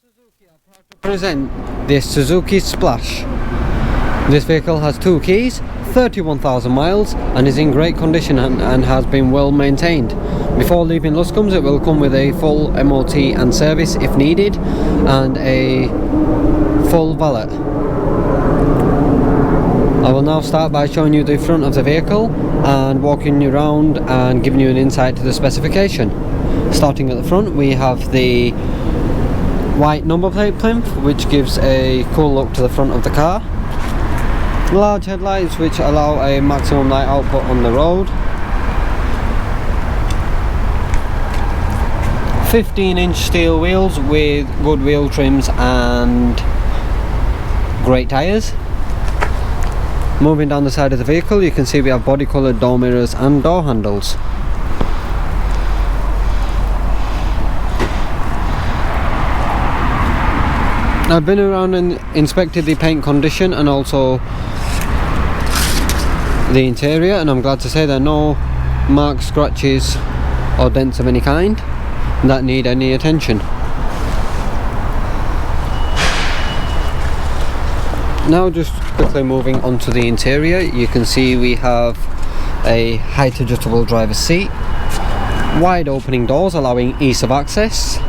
Suzuki are proud to present the Suzuki Splash. This vehicle has 2 keys, 31,000 miles and is in great condition and has been well maintained. Before leaving Luscombe, it will come with a full MOT and service if needed and a full valet. I will now start by showing you the front of the vehicle and walking you around and giving you an insight to the specification. Starting at the front, we have the white number plate plinth, which gives a cool look to the front of the car. Large headlights which allow a maximum light output on the road. 15-inch steel wheels with good wheel trims and great tyres. Moving down the side of the vehicle, you can see we have body coloured door mirrors and door handles. I've been around and inspected the paint condition and also the interior, and I'm glad to say there are no marks, scratches or dents of any kind that need any attention. Now just quickly moving on to the interior, you can see we have a height adjustable driver's seat, wide opening doors allowing ease of access,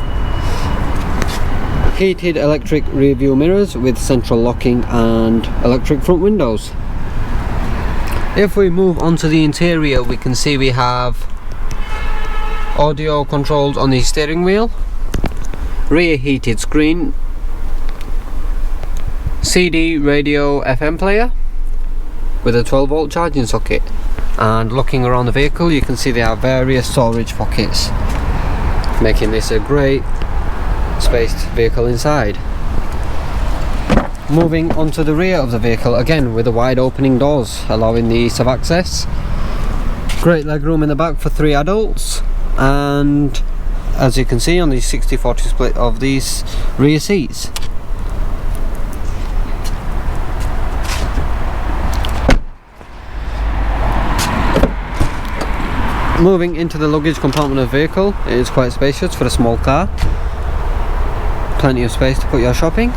heated electric rear view mirrors with central locking and electric front windows. If we move on to the interior, we can see we have audio controls on the steering wheel, rear heated screen, CD, radio, FM player with a 12-volt charging socket. And looking around the vehicle, you can see there are various storage pockets, making this a great spaced vehicle inside. Moving onto the rear of the vehicle, again with the wide opening doors allowing the ease of access. Great legroom in the back for 3 adults, and as you can see on the 60-40 split of these rear seats. Moving into the luggage compartment of the vehicle, it is quite spacious for a small car. Plenty of space to put your shopping.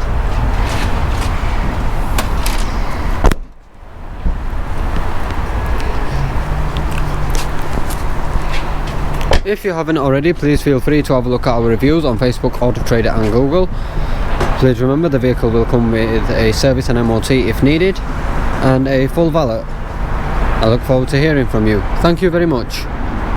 If you haven't already, please feel free to have a look at our reviews on Facebook, Auto Trader and Google. Please remember the vehicle will come with a service and MOT if needed and a full valet. I look forward to hearing from you. Thank you very much.